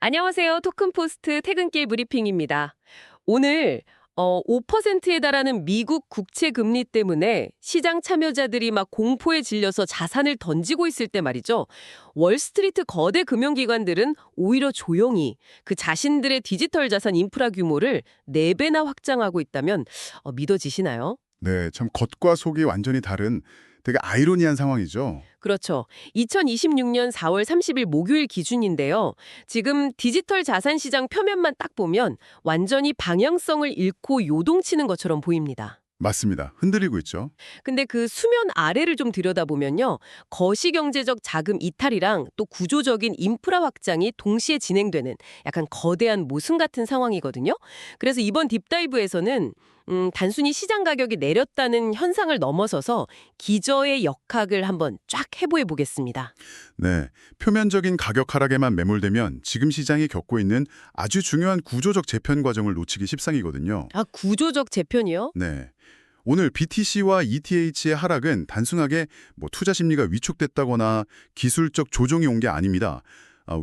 안녕하세요. 토큰포스트 퇴근길 브리핑입니다. 오늘 5%에 달하는 미국 국채 금리 때문에 시장 참여자들이 막 공포에 질려서 자산을 던지고 있을 때 말이죠. 월스트리트 거대 금융기관들은 오히려 조용히 그 자신들의 디지털 자산 인프라 규모를 4배나 확장하고 있다면 믿어지시나요? 네, 참 겉과 속이 완전히 다른 되게 아이러니한 상황이죠. 그렇죠. 2026년 4월 30일 목요일 기준인데요. 지금 디지털 자산 시장 표면만 딱 보면 완전히 방향성을 잃고 요동치는 것처럼 보입니다. 맞습니다. 흔들리고 있죠. 근데 그 수면 아래를 좀 들여다보면요. 거시경제적 자금 이탈이랑 또 구조적인 인프라 확장이 동시에 진행되는 약간 거대한 모순 같은 상황이거든요. 그래서 이번 딥다이브에서는 단순히 시장 가격이 내렸다는 현상을 넘어서서 기저의 역학을 한번 쫙 해보해 보겠습니다. 네, 표면적인 가격 하락에만 매몰되면 지금 시장이 겪고 있는 아주 중요한 구조적 재편 과정을 놓치기 십상이거든요. 아, 구조적 재편이요? 네, 오늘 BTC와 ETH의 하락은 단순하게 투자 심리가 위축됐다거나 기술적 조정이 온 게 아닙니다.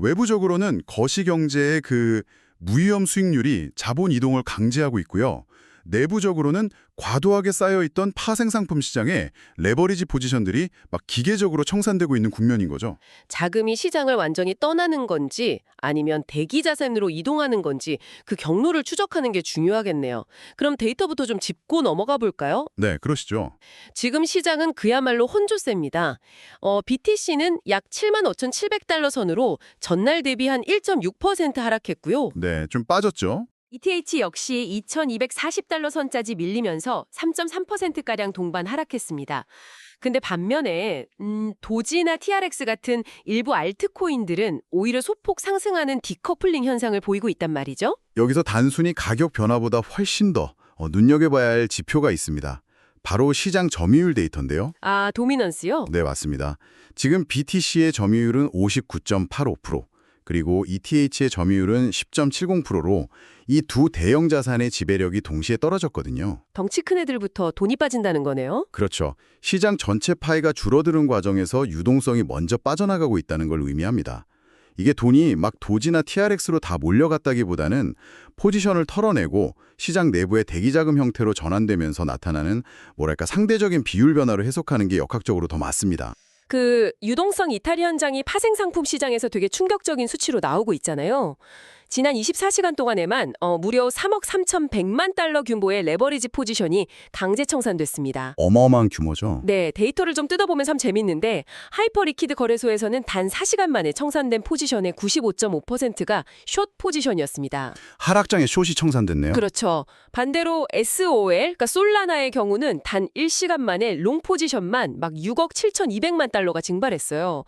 외부적으로는 거시경제의 그 무위험 수익률이 자본 이동을 강제하고 있고요. 내부적으로는 과도하게 쌓여있던 파생상품 시장에 레버리지 포지션들이 막 기계적으로 청산되고 있는 국면인 거죠. 자금이 시장을 완전히 떠나는 건지 아니면 대기 자산으로 이동하는 건지 그 경로를 추적하는 게 중요하겠네요. 그럼 데이터부터 좀 짚고 넘어가 볼까요? 네, 그러시죠. 지금 시장은 그야말로 혼조세입니다. BTC는 약 75,700달러 선으로 전날 대비 한 1.6% 하락했고요. 네, 좀 빠졌죠. ETH 역시 2,240달러 선까지 밀리면서 3.3%가량 동반 하락했습니다. 근데 반면에 도지나 TRX 같은 일부 알트코인들은 오히려 소폭 상승하는 디커플링 현상을 보이고 있단 말이죠. 여기서 단순히 가격 변화보다 훨씬 더 눈여겨봐야 할 지표가 있습니다. 바로 시장 점유율 데이터인데요. 아, 도미넌스요? 네, 맞습니다. 지금 BTC의 점유율은 59.85%, 그리고 ETH의 점유율은 10.70%로 이 두 대형 자산의 지배력이 동시에 떨어졌거든요. 덩치 큰 애들부터 돈이 빠진다는 거네요. 그렇죠. 시장 전체 파이가 줄어드는 과정에서 유동성이 먼저 빠져나가고 있다는 걸 의미합니다. 이게 돈이 막 도지나 TRX로 다 몰려갔다기보다는 포지션을 털어내고 시장 내부의 대기자금 형태로 전환되면서 나타나는 상대적인 비율 변화로 해석하는 게 역학적으로 더 맞습니다. 그 유동성 이탈 현장이 파생상품 시장에서 되게 충격적인 수치로 나오고 있잖아요. 지난 24시간 동안에만 무려 3억 3,100만 달러 규모의 레버리지 포지션이 강제 청산됐습니다. 어마어마한 규모죠. 네, 데이터를 좀 뜯어보면 참 재밌는데 하이퍼 리퀴드 거래소에서는 단 4시간 만에 청산된 포지션의 95.5%가 숏 포지션이었습니다. 하락장에 숏이 청산됐네요. 그렇죠. 반대로 SOL, 그러니까 솔라나의 경우는 단 1시간 만에 롱 포지션만 막 6억 7,200만 달러가 증발했어요.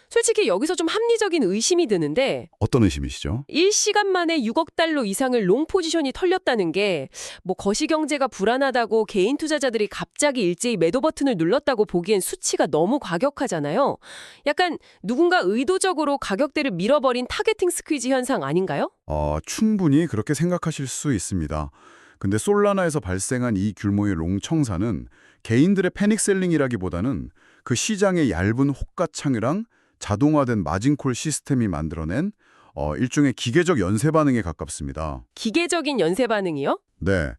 솔직히 여기서 좀 합리적인 의심이 드는데 어떤 의심이시죠? 1시간 만에 6억 달러 이상을 롱 포지션이 털렸다는 게 거시경제가 불안하다고 개인 투자자들이 갑자기 일제히 매도 버튼을 눌렀다고 보기엔 수치가 너무 과격하잖아요. 약간 누군가 의도적으로 가격대를 밀어버린 타겟팅 스퀴즈 현상 아닌가요? 충분히 그렇게 생각하실 수 있습니다. 근데 솔라나에서 발생한 이 규모의 롱 청산은 개인들의 패닉셀링이라기보다는 그 시장의 얇은 호가창이랑 자동화된 마진콜 시스템이 만들어낸 일종의 기계적 연쇄 반응에 가깝습니다. 기계적인 연쇄 반응이요? 네,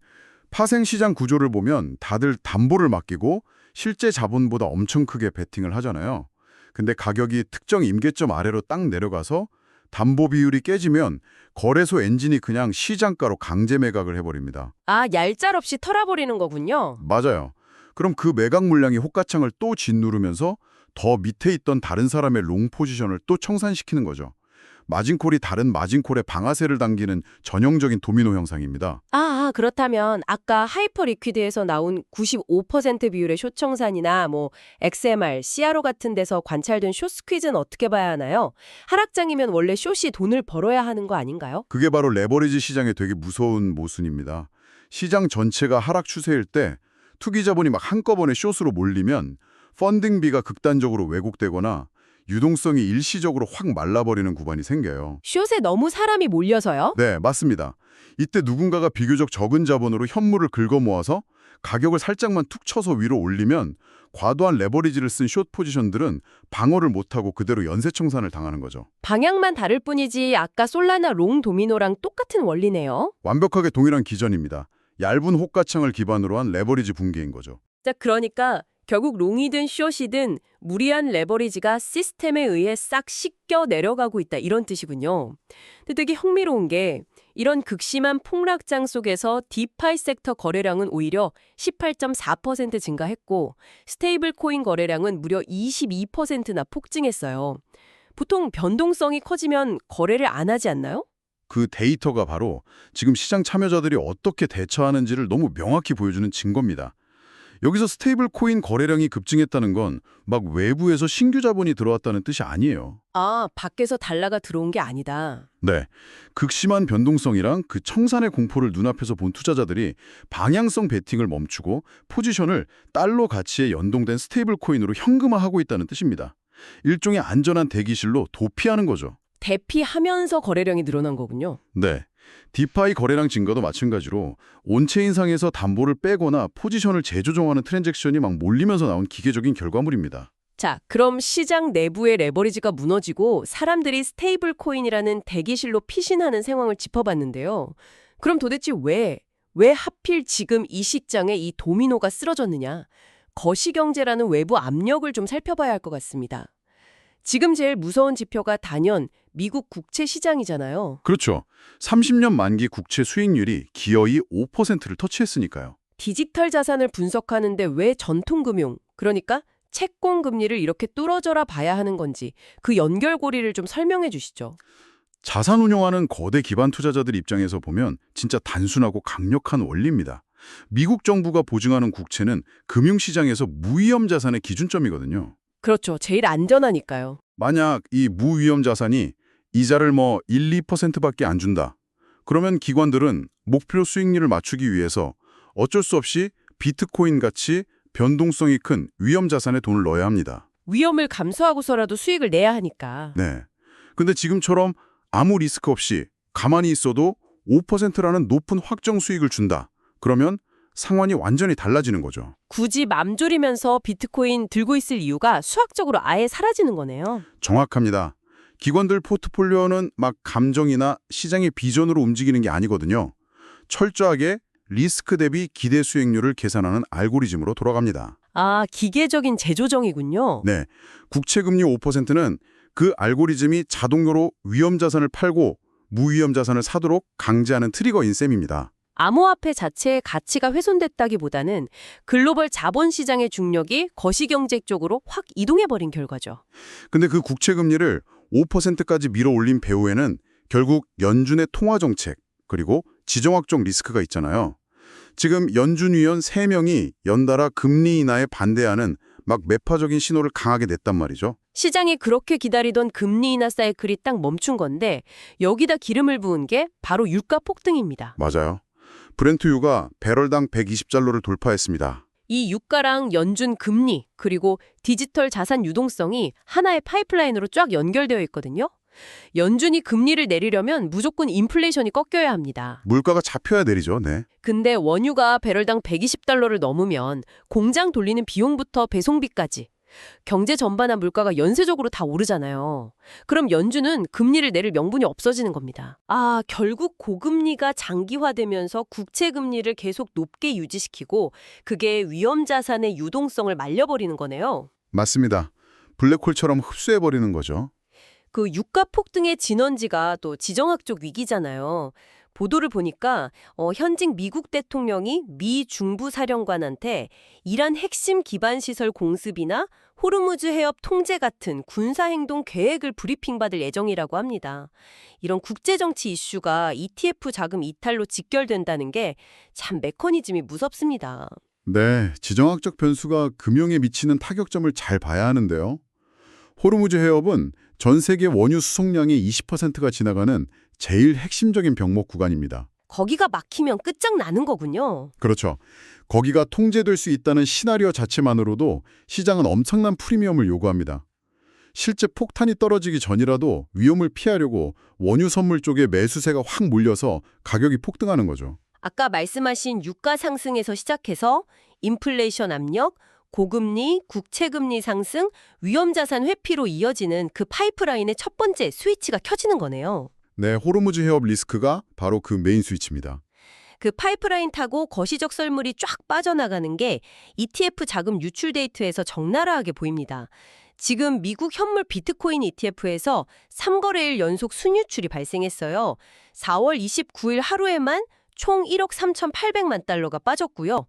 파생시장 구조를 보면 다들 담보를 맡기고 실제 자본보다 엄청 크게 베팅을 하잖아요. 근데 가격이 특정 임계점 아래로 딱 내려가서 담보 비율이 깨지면 거래소 엔진이 그냥 시장가로 강제 매각을 해버립니다. 아, 얄짤없이 털어버리는 거군요. 맞아요. 그럼 그 매각 물량이 호가창을 또 짓누르면서 더 밑에 있던 다른 사람의 롱 포지션을 또 청산시키는 거죠. 마진콜이 다른 마진콜에 방아쇠를 당기는 전형적인 도미노 형상입니다. 그렇다면 아까 하이퍼 리퀴드에서 나온 95% 비율의 숏 청산이나 XMR, CRO 같은 데서 관찰된 숏 스퀴즈는 어떻게 봐야 하나요? 하락장이면 원래 숏이 돈을 벌어야 하는 거 아닌가요? 그게 바로 레버리지 시장의 되게 무서운 모순입니다. 시장 전체가 하락 추세일 때 투기 자본이 막 한꺼번에 숏으로 몰리면 펀딩비가 극단적으로 왜곡되거나 유동성이 일시적으로 확 말라버리는 구간이 생겨요. 숏에 너무 사람이 몰려서요? 네, 맞습니다. 이때 누군가가 비교적 적은 자본으로 현물을 긁어 모아서 가격을 살짝만 툭 쳐서 위로 올리면 과도한 레버리지를 쓴 숏 포지션들은 방어를 못하고 그대로 연쇄청산을 당하는 거죠. 방향만 다를 뿐이지 아까 솔라나 롱 도미노랑 똑같은 원리네요. 완벽하게 동일한 기전입니다. 얇은 호가창을 기반으로 한 레버리지 붕괴인 거죠. 자, 그러니까 결국 롱이든 숏이든 무리한 레버리지가 시스템에 의해 싹 씻겨 내려가고 있다 이런 뜻이군요. 근데 되게 흥미로운 게 이런 극심한 폭락장 속에서 디파이 섹터 거래량은 오히려 18.4% 증가했고 스테이블 코인 거래량은 무려 22%나 폭증했어요. 보통 변동성이 커지면 거래를 안 하지 않나요? 그 데이터가 바로 지금 시장 참여자들이 어떻게 대처하는지를 너무 명확히 보여주는 증거입니다. 여기서 스테이블 코인 거래량이 급증했다는 건 막 외부에서 신규 자본이 들어왔다는 뜻이 아니에요. 아, 밖에서 달러가 들어온 게 아니다. 네, 극심한 변동성이랑 그 청산의 공포를 눈앞에서 본 투자자들이 방향성 베팅을 멈추고 포지션을 달러 가치에 연동된 스테이블 코인으로 현금화하고 있다는 뜻입니다. 일종의 안전한 대기실로 도피하는 거죠. 대피하면서 거래량이 늘어난 거군요. 네, 디파이 거래량 증가도 마찬가지로 온체인상에서 담보를 빼거나 포지션을 재조정하는 트랜잭션이 막 몰리면서 나온 기계적인 결과물입니다. 자, 그럼 시장 내부의 레버리지가 무너지고 사람들이 스테이블 코인이라는 대기실로 피신하는 상황을 짚어봤는데요. 그럼 도대체 왜 하필 지금 이 시장에 이 도미노가 쓰러졌느냐? 거시경제라는 외부 압력을 좀 살펴봐야 할 것 같습니다. 지금 제일 무서운 지표가 단연 미국 국채 시장이잖아요. 그렇죠. 30년 만기 국채 수익률이 기어이 5%를 터치했으니까요. 디지털 자산을 분석하는데 왜 전통금융, 그러니까 채권 금리를 이렇게 뚫어져라 봐야 하는 건지 그 연결고리를 좀 설명해 주시죠. 자산 운용하는 거대 기반 투자자들 입장에서 보면 진짜 단순하고 강력한 원리입니다. 미국 정부가 보증하는 국채는 금융시장에서 무위험 자산의 기준점이거든요. 그렇죠. 제일 안전하니까요. 만약 이 무위험 자산이 이자를 1, 2%밖에 안 준다. 그러면 기관들은 목표 수익률을 맞추기 위해서 어쩔 수 없이 비트코인 같이 변동성이 큰 위험 자산에 돈을 넣어야 합니다. 위험을 감수하고서라도 수익을 내야 하니까. 네. 근데 지금처럼 아무 리스크 없이 가만히 있어도 5%라는 높은 확정 수익을 준다. 그러면 상황이 완전히 달라지는 거죠. 굳이 맘졸이면서 비트코인 들고 있을 이유가 수학적으로 아예 사라지는 거네요. 정확합니다. 기관들 포트폴리오는 막 감정이나 시장의 비전으로 움직이는 게 아니거든요. 철저하게 리스크 대비 기대 수익률을 계산하는 알고리즘으로 돌아갑니다. 아, 기계적인 재조정이군요. 네, 국채금리 5%는 그 알고리즘이 자동으로 위험 자산을 팔고 무위험 자산을 사도록 강제하는 트리거인 셈입니다. 암호화폐 자체의 가치가 훼손됐다기보다는 글로벌 자본시장의 중력이 거시경제 쪽으로 확 이동해버린 결과죠. 근데 그 국채금리를 5%까지 밀어 올린 배후에는 결국 연준의 통화정책 그리고 지정학적 리스크가 있잖아요. 지금 연준 위원 3명이 연달아 금리 인하에 반대하는 막 매파적인 신호를 강하게 냈단 말이죠. 시장이 그렇게 기다리던 금리 인하 사이클이 딱 멈춘 건데 여기다 기름을 부은 게 바로 유가 폭등입니다. 맞아요. 브렌트유가 배럴당 120달러를 돌파했습니다. 이 유가랑 연준 금리 그리고 디지털 자산 유동성이 하나의 파이프라인으로 쫙 연결되어 있거든요. 연준이 금리를 내리려면 무조건 인플레이션이 꺾여야 합니다. 물가가 잡혀야 내리죠. 네. 근데 원유가 배럴당 120달러를 넘으면 공장 돌리는 비용부터 배송비까지 경제 전반화 물가가 연쇄적으로 다 오르잖아요. 그럼 연준은 금리를 내릴 명분이 없어지는 겁니다. 아, 결국 고금리가 장기화되면서 국채 금리를 계속 높게 유지시키고 그게 위험 자산의 유동성을 말려버리는 거네요. 맞습니다. 블랙홀처럼 흡수해버리는 거죠. 그 유가 폭등의 진원지가 또 지정학적 위기잖아요. 보도를 보니까 현직 미국 대통령이 미 중부 사령관한테 이란 핵심 기반 시설 공습이나 호르무즈 해협 통제 같은 군사행동 계획을 브리핑받을 예정이라고 합니다. 이런 국제정치 이슈가 ETF 자금 이탈로 직결된다는 게 참 메커니즘이 무섭습니다. 네, 지정학적 변수가 금융에 미치는 타격점을 잘 봐야 하는데요. 호르무즈 해협은 전 세계 원유 수송량의 20%가 지나가는 제일 핵심적인 병목 구간입니다. 거기가 막히면 끝장나는 거군요. 그렇죠. 거기가 통제될 수 있다는 시나리오 자체만으로도 시장은 엄청난 프리미엄을 요구합니다. 실제 폭탄이 떨어지기 전이라도 위험을 피하려고 원유 선물 쪽에 매수세가 확 몰려서 가격이 폭등하는 거죠. 아까 말씀하신 유가 상승에서 시작해서 인플레이션 압력, 고금리, 국채금리 상승, 위험자산 회피로 이어지는 그 파이프라인의 첫 번째 스위치가 켜지는 거네요. 네, 호르무즈 해협 리스크가 바로 그 메인 스위치입니다. 그 파이프라인 타고 거시적 썰물이 쫙 빠져나가는 게 ETF 자금 유출 데이터에서 적나라하게 보입니다. 지금 미국 현물 비트코인 ETF에서 3거래일 연속 순유출이 발생했어요. 4월 29일 하루에만 총 1억 3,800만 달러가 빠졌고요.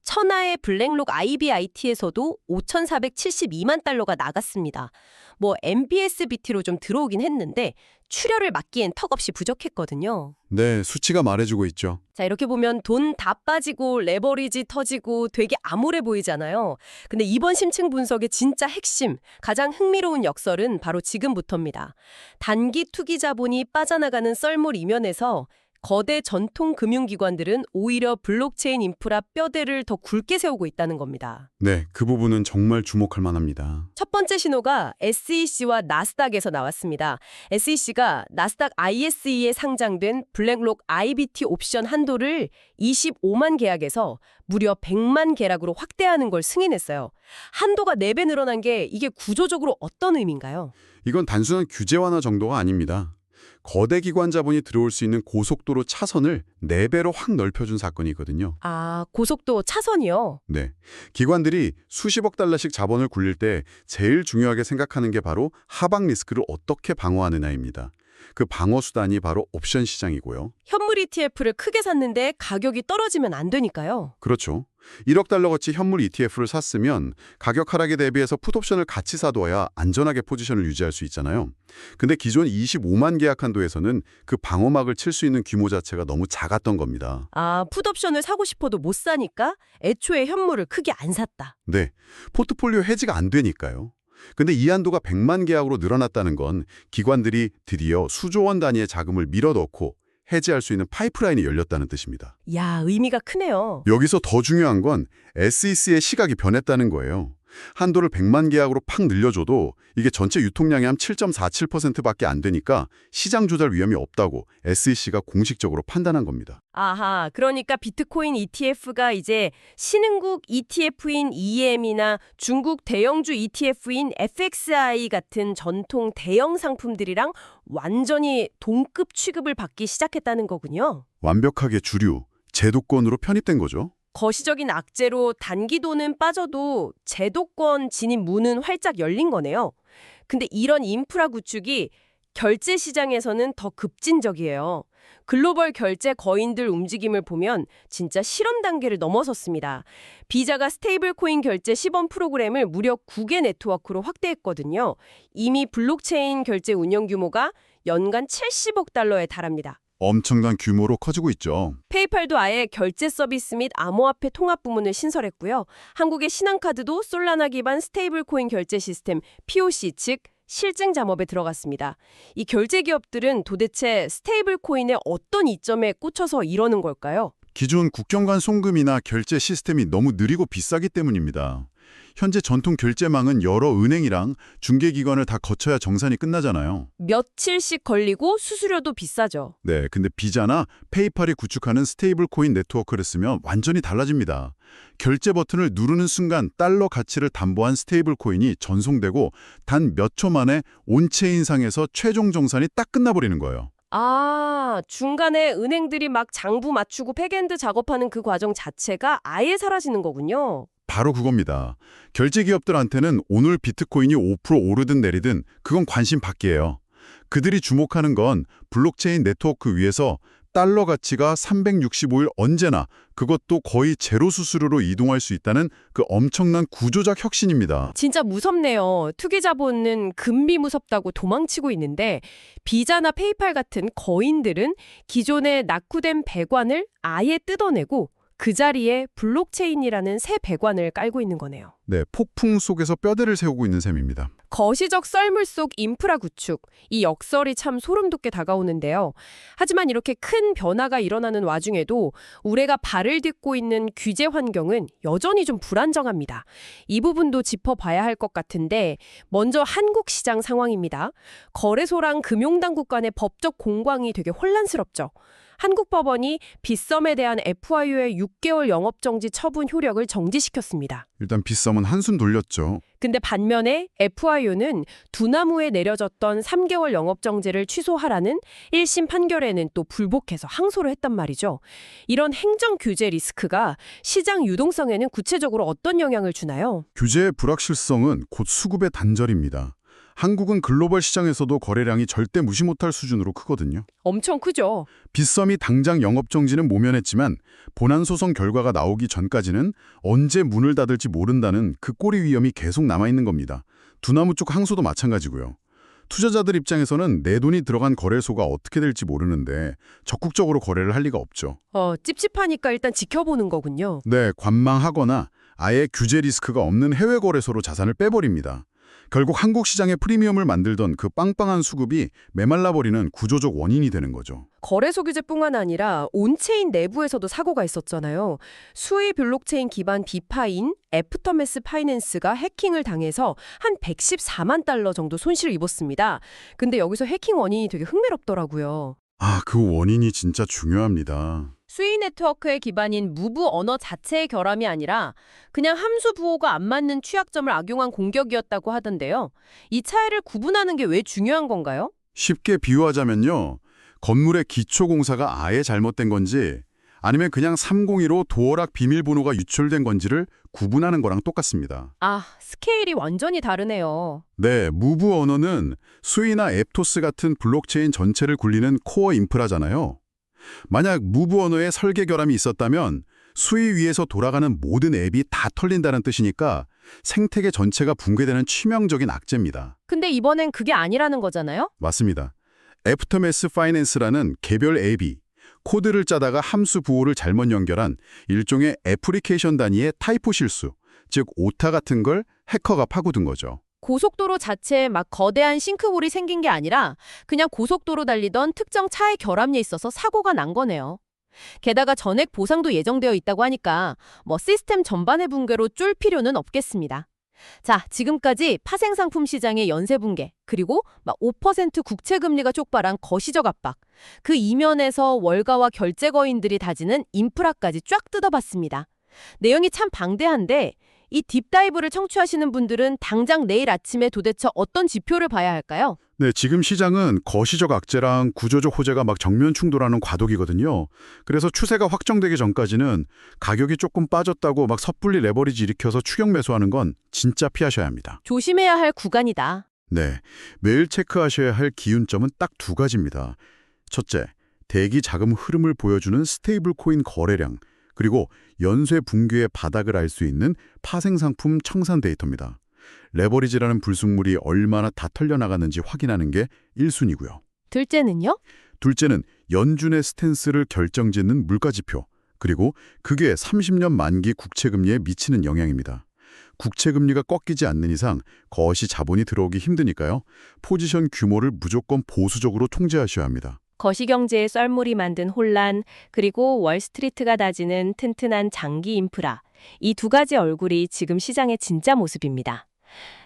천하의 블랙록 IBIT에서도 5,472만 달러가 나갔습니다. 뭐 MBS BT로 좀 들어오긴 했는데 출혈을 막기엔 턱없이 부족했거든요. 네, 수치가 말해주고 있죠. 자, 이렇게 보면 돈 다 빠지고 레버리지 터지고 되게 암울해 보이잖아요. 근데 이번 심층 분석의 진짜 핵심, 가장 흥미로운 역설은 바로 지금부터입니다. 단기 투기 자본이 빠져나가는 썰물 이면에서 거대 전통 금융기관들은 오히려 블록체인 인프라 뼈대를 더 굵게 세우고 있다는 겁니다. 네, 그 부분은 정말 주목할 만합니다. 첫 번째 신호가 SEC와 나스닥에서 나왔습니다. SEC가 나스닥 ISE에 상장된 블랙록 IBT 옵션 한도를 25만 계약에서 무려 100만 계약으로 확대하는 걸 승인했어요. 한도가 4배 늘어난 게 이게 구조적으로 어떤 의미인가요? 이건 단순한 규제 완화 정도가 아닙니다. 거대 기관 자본이 들어올 수 있는 고속도로 차선을 4배로 확 넓혀준 사건이거든요. 아, 고속도 차선이요? 네, 기관들이 수십억 달러씩 자본을 굴릴 때 제일 중요하게 생각하는 게 바로 하방 리스크를 어떻게 방어하느냐입니다. 그 방어 수단이 바로 옵션 시장이고요. 현물 ETF를 크게 샀는데 가격이 떨어지면 안 되니까요. 그렇죠. 1억 달러어치 현물 ETF를 샀으면 가격 하락에 대비해서 풋옵션을 같이 사둬야 안전하게 포지션을 유지할 수 있잖아요. 근데 기존 25만 계약 한도에서는 그 방어막을 칠 수 있는 규모 자체가 너무 작았던 겁니다. 아, 풋옵션을 사고 싶어도 못 사니까 애초에 현물을 크게 안 샀다. 네, 포트폴리오 해지가 안 되니까요. 근데 이 한도가 100만 계약으로 늘어났다는 건 기관들이 드디어 수조 원 단위의 자금을 밀어넣고 해지할 수 있는 파이프라인이 열렸다는 뜻입니다. 야, 의미가 크네요. 여기서 더 중요한 건 SEC의 시각이 변했다는 거예요. 한도를 100만 계약으로 팍 늘려줘도 이게 전체 유통량의 한 7.47%밖에 안 되니까 시장 조달 위험이 없다고 SEC가 공식적으로 판단한 겁니다. 아하, 그러니까 비트코인 ETF가 이제 신흥국 ETF인 EM이나 중국 대형주 ETF인 FXI 같은 전통 대형 상품들이랑 완전히 동급 취급을 받기 시작했다는 거군요. 완벽하게 주류, 제도권으로 편입된 거죠. 거시적인 악재로 단기도는 빠져도 제도권 진입 문은 활짝 열린 거네요. 근데 이런 인프라 구축이 결제 시장에서는 더 급진적이에요. 글로벌 결제 거인들 움직임을 보면 진짜 실험 단계를 넘어섰습니다. 비자가 스테이블 코인 결제 시범 프로그램을 무려 9개 네트워크로 확대했거든요. 이미 블록체인 결제 운영 규모가 연간 70억 달러에 달합니다. 엄청난 규모로 커지고 있죠. 페이팔도 아예 결제 서비스 및 암호화폐 통합 부문을 신설했고요. 한국의 신한카드도 솔라나 기반 스테이블 코인 결제 시스템 POC, 즉 실증 잠업에 들어갔습니다. 이 결제 기업들은 도대체 스테이블 코인의 어떤 이점에 꽂혀서 이러는 걸까요? 기존 국경 간 송금이나 결제 시스템이 너무 느리고 비싸기 때문입니다. 현재 전통 결제망은 여러 은행이랑 중개기관을 다 거쳐야 정산이 끝나잖아요. 며칠씩 걸리고 수수료도 비싸죠. 네, 근데 비자나 페이팔이 구축하는 스테이블 코인 네트워크를 쓰면 완전히 달라집니다. 결제 버튼을 누르는 순간 달러 가치를 담보한 스테이블 코인이 전송되고 단 몇 초 만에 온체인상에서 최종 정산이 딱 끝나버리는 거예요. 아, 중간에 은행들이 막 장부 맞추고 백엔드 작업하는 그 과정 자체가 아예 사라지는 거군요. 바로 그겁니다. 결제 기업들한테는 오늘 비트코인이 5% 오르든 내리든 그건 관심 밖이에요. 그들이 주목하는 건 블록체인 네트워크 위에서 달러 가치가 365일 언제나 그것도 거의 제로 수수료로 이동할 수 있다는 그 엄청난 구조적 혁신입니다. 진짜 무섭네요. 투기 자본은 금비 무섭다고 도망치고 있는데 비자나 페이팔 같은 거인들은 기존의 낙후된 배관을 아예 뜯어내고 그 자리에 블록체인이라는 새 배관을 깔고 있는 거네요. 네, 폭풍 속에서 뼈대를 세우고 있는 셈입니다. 거시적 썰물 속 인프라 구축, 이 역설이 참 소름 돋게 다가오는데요. 하지만 이렇게 큰 변화가 일어나는 와중에도 우리가 발을 딛고 있는 규제 환경은 여전히 좀 불안정합니다. 이 부분도 짚어봐야 할 것 같은데 먼저 한국 시장 상황입니다. 거래소랑 금융당국 간의 법적 공방이 되게 혼란스럽죠. 한국 법원이 빗썸에 대한 FIU의 6개월 영업정지 처분 효력을 정지시켰습니다. 일단 빗썸은 한숨 돌렸죠. 근데 반면에 FIU는 두나무에 내려졌던 3개월 영업정지를 취소하라는 1심 판결에는 또 불복해서 항소를 했단 말이죠. 이런 행정 규제 리스크가 시장 유동성에는 구체적으로 어떤 영향을 주나요? 규제의 불확실성은 곧 수급의 단절입니다. 한국은 글로벌 시장에서도 거래량이 절대 무시 못할 수준으로 크거든요. 엄청 크죠. 빗썸이 당장 영업정지는 모면했지만 본안소송 결과가 나오기 전까지는 언제 문을 닫을지 모른다는 그 꼬리 위험이 계속 남아있는 겁니다. 두나무 쪽 항소도 마찬가지고요. 투자자들 입장에서는 내 돈이 들어간 거래소가 어떻게 될지 모르는데 적극적으로 거래를 할 리가 없죠. 찝찝하니까 일단 지켜보는 거군요. 네, 관망하거나 아예 규제 리스크가 없는 해외 거래소로 자산을 빼버립니다. 결국 한국 시장의 프리미엄을 만들던 그 빵빵한 수급이 메말라버리는 구조적 원인이 되는 거죠. 거래소 규제뿐만 아니라 온체인 내부에서도 사고가 있었잖아요. 수의 블록체인 기반 비파인 애프터매스 파이낸스가 해킹을 당해서 한 114만 달러 정도 손실을 입었습니다. 근데 여기서 해킹 원인이 되게 흥미롭더라고요. 그 원인이 진짜 중요합니다. 수의 네트워크의 기반인 무브 언어 자체의 결함이 아니라 그냥 함수 부호가 안 맞는 취약점을 악용한 공격이었다고 하던데요. 이 차이를 구분하는 게 왜 중요한 건가요? 쉽게 비유하자면요. 건물의 기초 공사가 아예 잘못된 건지 아니면 그냥 302로 도어락 비밀번호가 유출된 건지를 구분하는 거랑 똑같습니다. 스케일이 완전히 다르네요. 네, 무브 언어는 수이나 앱토스 같은 블록체인 전체를 굴리는 코어 인프라잖아요. 만약 무브 언어에 설계 결함이 있었다면 수위 위에서 돌아가는 모든 앱이 다 털린다는 뜻이니까 생태계 전체가 붕괴되는 치명적인 악재입니다. 근데 이번엔 그게 아니라는 거잖아요? 맞습니다. 애프터매스 파이낸스라는 개별 앱이 코드를 짜다가 함수 부호를 잘못 연결한 일종의 애플리케이션 단위의 타이포 실수, 즉 오타 같은 걸 해커가 파고든 거죠. 고속도로 자체에 막 거대한 싱크홀이 생긴 게 아니라 그냥 고속도로 달리던 특정 차의 결함이 있어서 사고가 난 거네요. 게다가 전액 보상도 예정되어 있다고 하니까 시스템 전반의 붕괴로 쫄 필요는 없겠습니다. 자, 지금까지 파생상품 시장의 연쇄 붕괴, 그리고 5% 국채금리가 촉발한 거시적 압박, 그 이면에서 월가와 결제 거인들이 다지는 인프라까지 쫙 뜯어봤습니다. 내용이 참 방대한데 이 딥다이브를 청취하시는 분들은 당장 내일 아침에 도대체 어떤 지표를 봐야 할까요? 네, 지금 시장은 거시적 악재랑 구조적 호재가 막 정면 충돌하는 과도기거든요. 그래서 추세가 확정되기 전까지는 가격이 조금 빠졌다고 막 섣불리 레버리지 일으켜서 추격 매수하는 건 진짜 피하셔야 합니다. 조심해야 할 구간이다. 네, 매일 체크하셔야 할 기준점은 딱 두 가지입니다. 첫째, 대기 자금 흐름을 보여주는 스테이블 코인 거래량, 그리고 연쇄 붕괴의 바닥을 알 수 있는 파생상품 청산 데이터입니다. 레버리지라는 불순물이 얼마나 다 털려나갔는지 확인하는 게 1순위고요. 둘째는요? 둘째는 연준의 스탠스를 결정짓는 물가지표, 그리고 그게 30년 만기 국채금리에 미치는 영향입니다. 국채금리가 꺾이지 않는 이상 거시 자본이 들어오기 힘드니까요. 포지션 규모를 무조건 보수적으로 통제하셔야 합니다. 거시경제의 썰물이 만든 혼란, 그리고 월스트리트가 다지는 튼튼한 장기 인프라, 이 두 가지 얼굴이 지금 시장의 진짜 모습입니다.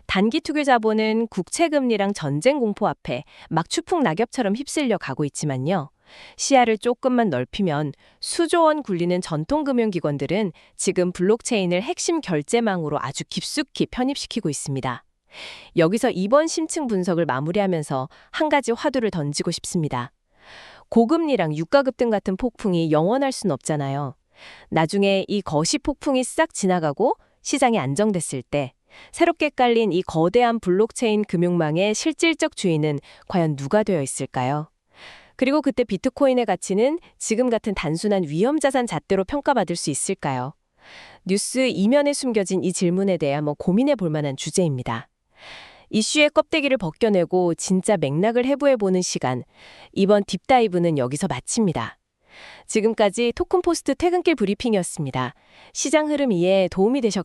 단기 투기 자본은 국채금리랑 전쟁 공포 앞에 막 추풍 낙엽처럼 휩쓸려 가고 있지만요. 시야를 조금만 넓히면 수조 원 굴리는 전통금융기관들은 지금 블록체인을 핵심 결제망으로 아주 깊숙이 편입시키고 있습니다. 여기서 이번 심층 분석을 마무리하면서 한 가지 화두를 던지고 싶습니다. 고금리랑 유가 급등 같은 폭풍이 영원할 순 없잖아요. 나중에 이 거시 폭풍이 싹 지나가고 시장이 안정됐을 때 새롭게 깔린 이 거대한 블록체인 금융망의 실질적 주인은 과연 누가 되어 있을까요? 그리고 그때 비트코인의 가치는 지금 같은 단순한 위험자산 잣대로 평가받을 수 있을까요? 뉴스 이면에 숨겨진 이 질문에 대해 한번 고민해 볼 만한 주제입니다. 이슈의 껍데기를 벗겨내고 진짜 맥락을 해부해보는 시간, 이번 딥다이브는 여기서 마칩니다. 지금까지 토큰포스트 퇴근길 브리핑이었습니다. 시장 흐름 이해에 도움이 되셨기를